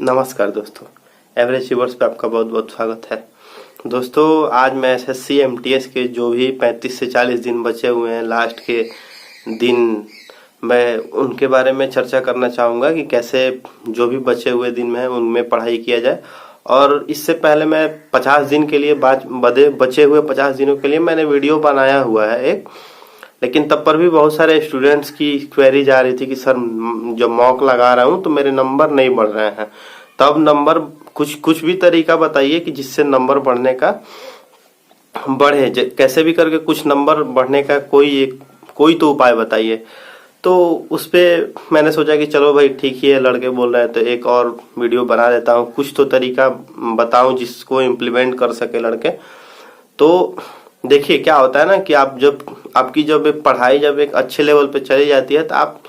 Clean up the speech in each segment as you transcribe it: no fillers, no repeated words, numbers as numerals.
नमस्कार दोस्तों, average achievers पे आपका बहुत बहुत स्वागत है। दोस्तों, आज मैं एसएससी एमटीएस के जो भी 35 से 40 दिन बचे हुए हैं, लास्ट के दिन, मैं उनके बारे में चर्चा करना चाहूँगा कि कैसे जो भी बचे हुए दिन में उनमें पढ़ाई किया जाए। और इससे पहले मैं 50 दिन के लिए बचे हुए 50 दिनों के लिए मैंने वीडियो बनाया हुआ है एक, लेकिन तब पर भी बहुत सारे स्टूडेंट्स की क्वेरीज आ रही थी कि सर जब मॉक लगा रहा हूँ तो मेरे नंबर नहीं बढ़ रहे हैं। तब नंबर कुछ भी तरीका बताइए कि जिससे नंबर बढ़ने का बढ़े, कैसे भी करके कुछ नंबर बढ़ने का कोई तो उपाय बताइए। तो उस पे मैंने सोचा कि चलो भाई ठीक ही है, लड़के बोल रहे हैं तो एक और वीडियो बना देता हूँ, कुछ तो तरीका बताऊं जिसको इम्प्लीमेंट कर सके लड़के। तो देखिए क्या होता है ना कि आपकी जब पढ़ाई जब एक अच्छे लेवल पे चली जाती है, तो आप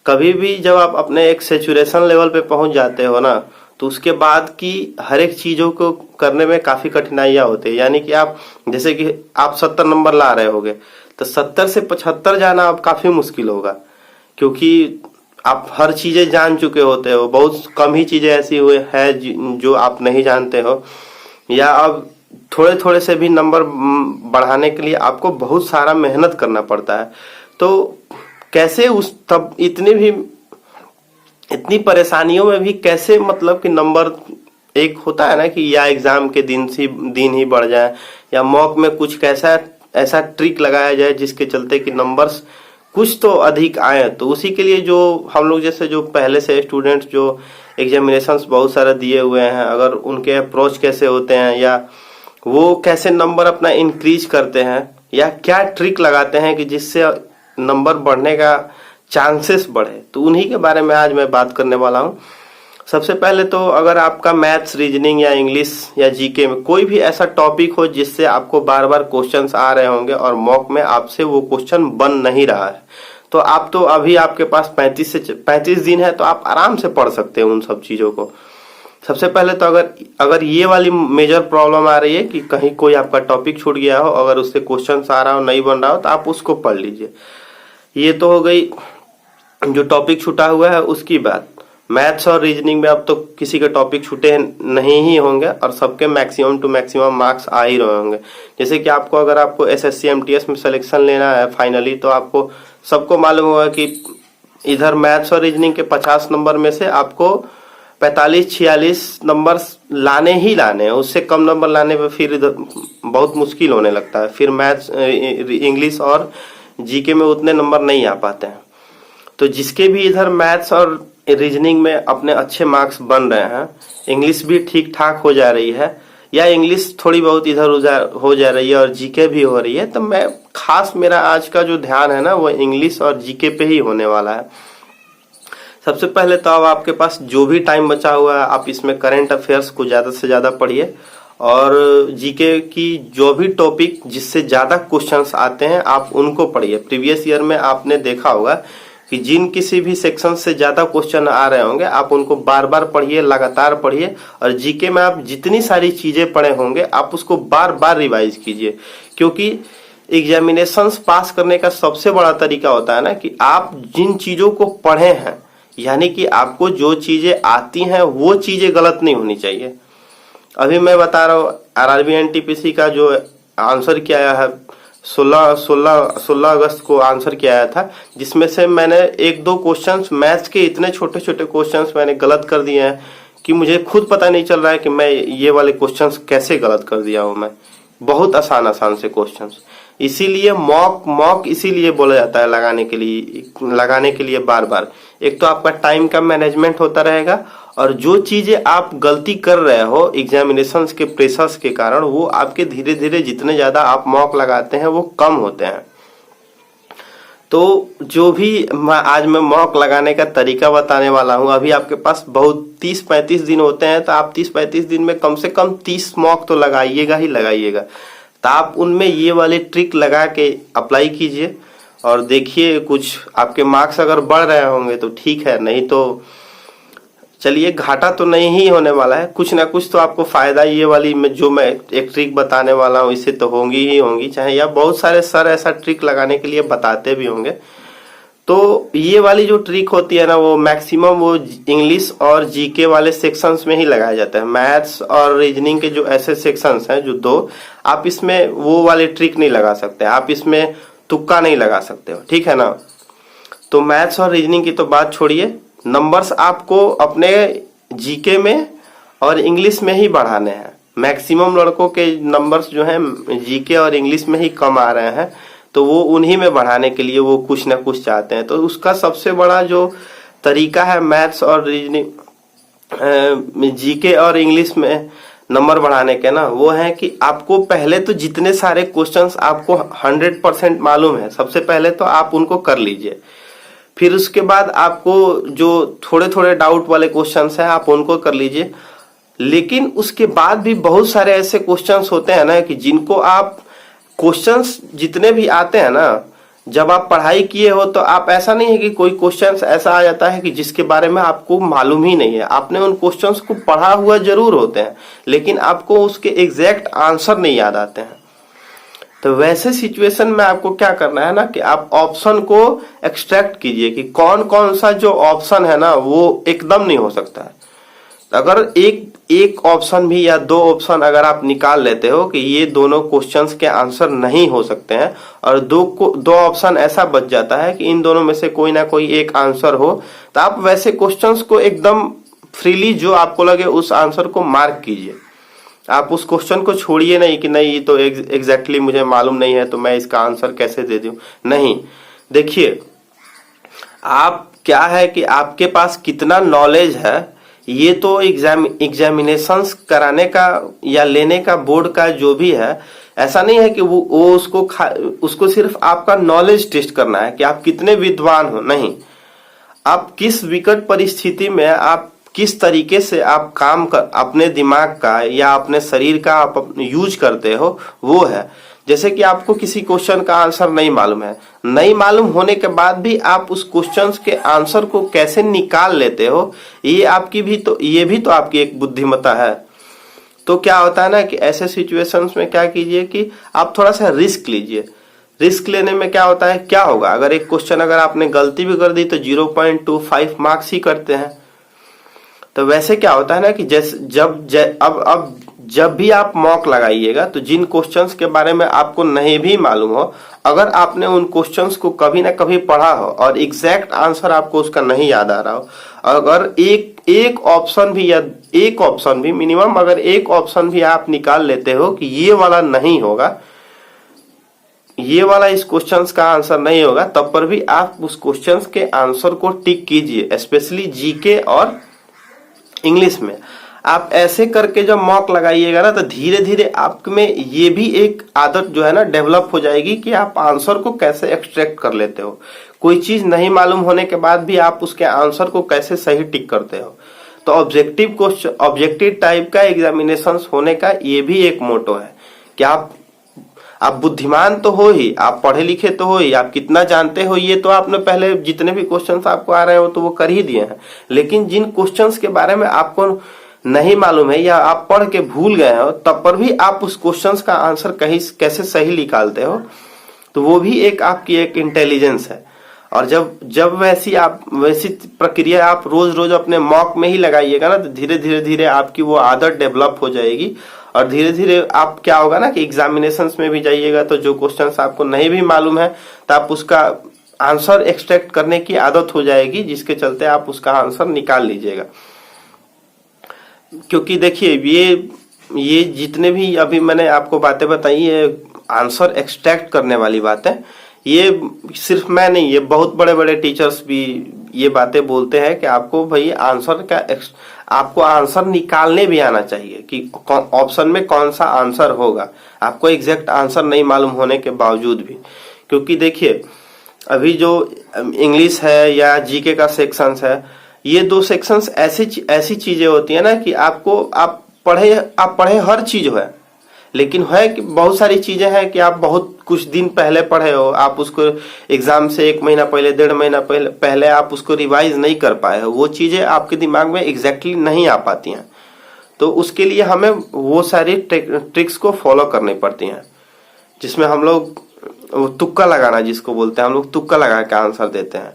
कभी भी जब आप अपने एक सेचुरेशन लेवल पे पहुंच जाते हो ना, तो उसके बाद की हर एक चीजों को करने में काफी कठिनाइयां होती है। यानी कि आप जैसे कि आप 70 नंबर ला रहे होगे, तो 70 से 75 जाना अब काफी मुश्किल होगा, क्योंकि आप हर चीजें जान चुके होते हो। बहुत कम ही चीजें ऐसी हुए हैं जो आप नहीं जानते हो, या अब थोड़े थोड़े से भी नंबर बढ़ाने के लिए आपको बहुत सारा मेहनत करना पड़ता है। तो कैसे तब इतनी परेशानियों में भी कैसे, मतलब कि नंबर एक होता है ना कि या एग्जाम के दिन ही बढ़ जाए, या मॉक में कुछ कैसा ऐसा ट्रिक लगाया जाए जिसके चलते कि नंबर्स कुछ तो अधिक आए। तो उसी के लिए जो हम लोग जैसे जो पहले से स्टूडेंट्स जो एग्जामिनेशंस बहुत सारे दिए हुए हैं, अगर उनके अप्रोच कैसे होते हैं, या वो कैसे नंबर अपना इंक्रीज करते हैं, या क्या ट्रिक लगाते हैं कि जिससे नंबर बढ़ने का चांसेस बढ़े, तो उन्हीं के बारे में आज मैं बात करने वाला हूं। सबसे पहले तो अगर आपका मैथ्स, रीजनिंग या इंग्लिश या जीके में कोई भी ऐसा टॉपिक हो जिससे आपको बार बार क्वेश्चंस आ रहे होंगे और मॉक में आपसे वो क्वेश्चन बन नहीं रहा है, तो आप तो अभी आपके पास 35 दिन है, तो आप आराम से पढ़ सकते हैं उन सब चीजों को। सबसे पहले तो अगर ये वाली मेजर प्रॉब्लम आ रही है कि कहीं कोई आपका टॉपिक छूट गया हो, अगर उससे क्वेश्चन आ रहा हो, नहीं बन रहा हो, तो आप उसको पढ़ लीजिए। ये तो हो गई जो टॉपिक छूटा हुआ है उसकी बात। मैथ्स और रीजनिंग में अब तो किसी के टॉपिक छूटे नहीं ही होंगे और सबके मैक्सिमम टू मैक्सिमम मार्क्स आ ही रहे होंगे। जैसे कि अगर आपको एसएससी एमटीएस में सिलेक्शन लेना है फाइनली, तो आपको सबको मालूम होगा कि इधर मैथ्स और रीजनिंग के 50 नंबर में से आपको 45-46 नंबर लाने ही लाने हैं। उससे कम नंबर लाने पे फिर इधर बहुत मुश्किल होने लगता है। फिर मैथ्स, इंग्लिश और जीके में उतने नंबर नहीं आ पाते हैं। तो जिसके भी इधर मैथ्स और रीजनिंग में अपने अच्छे मार्क्स बन रहे हैं, इंग्लिश भी ठीक ठाक हो जा रही है, या इंग्लिश थोड़ी बहुत इधर उधर हो जा रही है और जीके भी हो रही है, तो मेरा आज का जो ध्यान है ना वो इंग्लिश और जीके पे ही होने वाला है। सबसे पहले तो अब आपके पास जो भी टाइम बचा हुआ है, आप इसमें करंट अफेयर्स को ज्यादा से ज्यादा पढ़िए, और जीके की जो भी टॉपिक जिससे ज्यादा क्वेश्चंस आते हैं आप उनको पढ़िए। प्रीवियस ईयर में आपने देखा होगा कि जिन किसी भी सेक्शन से ज्यादा क्वेश्चन आ रहे होंगे आप उनको बार बार पढ़िए, लगातार पढ़िए। और जीके में आप जितनी सारी चीजें पढ़े होंगे आप उसको बार बार रिवाइज कीजिए, क्योंकि एग्जामिनेशंस पास करने का सबसे बड़ा तरीका होता है ना कि आप जिन चीजों को पढ़े हैं, यानी कि आपको जो चीजें आती हैं वो चीजें गलत नहीं होनी चाहिए। अभी मैं बता रहा हूँ आरआरबी एनटीपीसी का जो आंसर किया आया है 16 अगस्त को आंसर किया आया था, जिसमें से मैंने 1-2 क्वेश्चंस मैथ्स के इतने छोटे छोटे क्वेश्चंस मैंने गलत कर दिए हैं कि मुझे खुद पता नहीं चल रहा है कि मैं ये वाले क्वेश्चंस कैसे गलत कर दिया हूं। मैं बहुत आसान से क्वेश्चंस, इसीलिए मॉक इसीलिए बोला जाता है लगाने के लिए बार बार। एक तो आपका टाइम का मैनेजमेंट होता रहेगा, और जो चीजें आप गलती कर रहे हो एग्जामिनेशंस के प्रेशर्स के कारण, वो आपके धीरे धीरे जितने ज्यादा आप मॉक लगाते हैं वो कम होते हैं। तो जो भी आज मैं मॉक लगाने का तरीका बताने वाला हूं, अभी आपके पास बहुत 30-35 दिन होते हैं, तो आप 30-35 दिन में कम से कम 30 मॉक तो लगाइएगा ही लगाइएगा। तो आप उनमें ये वाले ट्रिक लगा के अप्लाई कीजिए और देखिए कुछ आपके मार्क्स अगर बढ़ रहे होंगे तो ठीक है, नहीं तो चलिए घाटा तो नहीं ही होने वाला है, कुछ ना कुछ तो आपको फायदा ये वाली में जो मैं एक ट्रिक बताने वाला हूँ इससे तो होंगी ही होंगी, चाहे या बहुत सारे सर ऐसा ट्रिक लगाने के लिए बताते भी होंगे। तो ये वाली जो ट्रिक होती है ना, वो मैक्सिमम वो इंग्लिश और जीके वाले सेक्शंस में ही लगाया जाता है। मैथ्स और रीजनिंग के जो ऐसे सेक्शंस हैं जो दो, आप इसमें वो वाले ट्रिक नहीं लगा सकते, आप इसमें तुक्का नहीं लगा सकते हो, ठीक है ना। तो मैथ्स और रीजनिंग की तो बात छोड़िए, नंबर्स आपको अपने जीके में और इंग्लिश में ही बढ़ाने हैं। मैक्सिमम लड़कों के नंबर्स जो हैं जीके और इंग्लिश में ही कम आ रहे हैं, तो वो उन्हीं में बढ़ाने के लिए वो कुछ ना कुछ चाहते हैं। तो उसका सबसे बड़ा जो तरीका है मैथ्स और रीजनिंग, जीके और इंग्लिश में नंबर बढ़ाने के ना, वो है कि आपको पहले तो जितने सारे क्वेश्चंस आपको 100% मालूम है, सबसे पहले तो आप उनको कर लीजिए। फिर उसके बाद आपको जो थोड़े थोड़े डाउट वाले क्वेश्चंस हैं आप उनको कर लीजिए। लेकिन उसके बाद भी बहुत सारे ऐसे क्वेश्चंस होते हैं ना कि जिनको आप, क्वेश्चंस जितने भी आते हैं ना, जब आप पढ़ाई किए हो तो आप, ऐसा नहीं है कि कोई क्वेश्चंस ऐसा आ जाता है कि जिसके बारे में आपको मालूम ही नहीं है। आपने उन क्वेश्चंस को पढ़ा हुआ जरूर होते हैं, लेकिन आपको उसके एग्जैक्ट आंसर नहीं याद आते हैं। तो वैसे सिचुएशन में आपको क्या करना है ना कि आप ऑप्शन को एक्सट्रैक्ट कीजिए कि कौन कौन सा जो ऑप्शन है ना वो एकदम नहीं हो सकता है। अगर एक ऑप्शन भी या दो ऑप्शन अगर आप निकाल लेते हो कि ये दोनों क्वेश्चंस के आंसर नहीं हो सकते हैं, और दो ऑप्शन ऐसा बच जाता है कि इन दोनों में से कोई ना कोई एक आंसर हो, तो आप वैसे क्वेश्चंस को एकदम फ्रीली जो आपको लगे उस आंसर को मार्क कीजिए। आप उस क्वेश्चन को छोड़िए नहीं कि नहीं ये तो एग्जैक्टली मुझे मालूम नहीं है तो मैं इसका आंसर कैसे दे दूं। नहीं, देखिए आप क्या है कि आपके पास कितना नॉलेज है, ये तो एग्जामिनेशंस कराने का या लेने का बोर्ड का जो भी है, ऐसा नहीं है कि वो उसको सिर्फ आपका नॉलेज टेस्ट करना है कि आप कितने विद्वान हो। नहीं, आप किस विकट परिस्थिति में आप किस तरीके से आप काम कर, अपने दिमाग का या अपने शरीर का आप यूज करते हो, वो है। जैसे कि आपको किसी क्वेश्चन का आंसर नहीं मालूम है, नहीं मालूम होने के बाद भी आप उस क्वेश्चन के आंसर को कैसे निकाल लेते हो, ये भी तो आपकी एक बुद्धिमत्ता है। तो क्या होता है ना कि ऐसे सिचुएशंस में क्या कीजिए कि आप थोड़ा सा रिस्क लीजिए। रिस्क लेने में क्या होता है, क्या होगा अगर एक क्वेश्चन अगर आपने गलती भी कर दी तो 0.25 मार्क्स ही करते हैं। तो वैसे क्या होता है ना कि जब भी आप मॉक लगाइएगा तो जिन क्वेश्चंस के बारे में आपको नहीं भी मालूम हो, अगर आपने उन क्वेश्चंस को कभी ना कभी पढ़ा हो और एग्जैक्ट आंसर आपको उसका नहीं याद आ रहा हो, अगर एक ऑप्शन भी या एक ऑप्शन भी मिनिमम अगर एक ऑप्शन भी आप निकाल लेते हो कि ये वाला नहीं होगा, ये वाला इस क्वेश्चंस का आंसर नहीं होगा, तब पर भी आप उस क्वेश्चंस के आंसर को टिक कीजिए। स्पेशली जीके और इंग्लिश में आप ऐसे करके जब मॉक लगाइएगा ना, तो धीरे धीरे आप में ये भी एक आदत जो है ना डेवलप हो जाएगी कि आप आंसर को कैसे एक्सट्रैक्ट कर लेते हो। कोई चीज नहीं मालूम होने के बाद भी आप उसके आंसर को कैसे सही टिक करते हो। तो ऑब्जेक्टिव टाइप का एग्जामिनेशन होने का ये भी एक मोटो है कि आप बुद्धिमान तो हो ही, आप पढ़े लिखे तो हो ही, आप कितना जानते हो ये तो आपने पहले जितने भी क्वेश्चंस आपको आ रहे हो तो वो कर ही दिए हैं। लेकिन जिन क्वेश्चंस के बारे में आपको नहीं मालूम है या आप पढ़ के भूल गए हो, तब पर भी आप उस क्वेश्चंस का आंसर कैसे सही निकालते हो, तो वो भी एक आपकी एक इंटेलिजेंस है। और जब वैसी प्रक्रिया आप रोज रोज अपने मॉक में ही लगाइएगा ना, तो धीरे धीरे आपकी वो आदत डेवलप हो जाएगी। और धीरे धीरे आप क्या होगा ना कि एग्जामिनेशंस में भी जाइएगा तो जो क्वेश्चंस आपको नहीं भी मालूम है तो आप उसका आंसर एक्सट्रैक्ट करने की आदत हो जाएगी, जिसके चलते आप उसका आंसर निकाल लीजिएगा। क्योंकि देखिए ये जितने भी अभी मैंने आपको बातें बताई, ये आंसर एक्सट्रैक्ट करने वाली बात है। ये सिर्फ मैं नहीं, ये बहुत बड़े बड़े टीचर्स भी ये बातें बोलते हैं कि आपको भाई आपको आंसर निकालने भी आना चाहिए कि ऑप्शन में कौन सा आंसर होगा, आपको एग्जैक्ट आंसर नहीं मालूम होने के बावजूद भी। क्योंकि देखिए अभी जो इंग्लिश है या जीके का सेक्शंस है, ये दो सेक्शंस ऐसी चीजें होती है ना कि आप पढ़े हर चीज है, लेकिन है कि बहुत सारी चीजें हैं कि आप बहुत कुछ दिन पहले पढ़े हो, आप उसको एग्जाम से 1 महीना पहले 1.5 महीना पहले आप उसको रिवाइज नहीं कर पाए हो, वो चीजें आपके दिमाग में एग्जैक्टली नहीं आ पाती हैं। तो उसके लिए हमें वो सारी ट्रिक्स को फॉलो करनी पड़ती हैं, जिसमें हम लोग वो तुक्का लगाना जिसको बोलते हैं हम लोग, तुक्का लगा के आंसर देते हैं।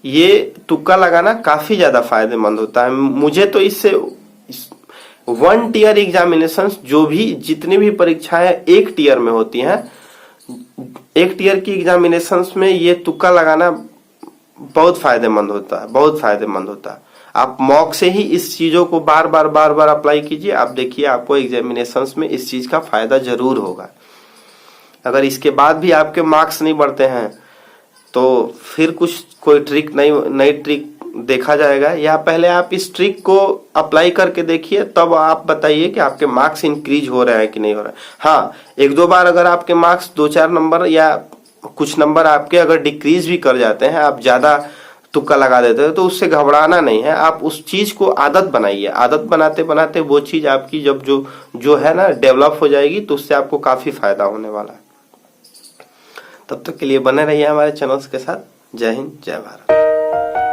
ये तुक्का लगाना काफी ज्यादा फायदेमंद होता है। मुझे तो इससे 1 टीयर एग्जामिनेशन, जो भी जितनी भी परीक्षाएं 1 टीयर में होती हैं, 1 टीयर की एग्जामिनेशन में ये तुक्का लगाना बहुत फायदेमंद होता है, बहुत फायदेमंद होता है। आप मॉक से ही इस चीजों को बार बार अप्लाई कीजिए, आप देखिए आपको एग्जामिनेशंस में इस चीज का फायदा जरूर होगा। अगर इसके बाद भी आपके मार्क्स नहीं बढ़ते हैं तो फिर कोई ट्रिक नई ट्रिक देखा जाएगा, या पहले आप इस ट्रिक को अप्लाई करके देखिए, तब आप बताइए कि आपके मार्क्स इंक्रीज हो रहे हैं कि नहीं हो रहे हैं। हाँ, 1-2 बार अगर आपके मार्क्स 2-4 नंबर या कुछ नंबर आपके अगर डिक्रीज भी कर जाते हैं, आप ज्यादा तुक्का लगा देते हैं, तो उससे घबराना नहीं है। आप उस चीज को आदत बनाइए, आदत बनाते बनाते वो चीज आपकी जब जो है ना डेवलप हो जाएगी, तो उससे आपको काफी फायदा होने वाला है। तब तक के लिए बने रहिए हमारे चैनल्स के साथ। जय हिंद, जय भारत।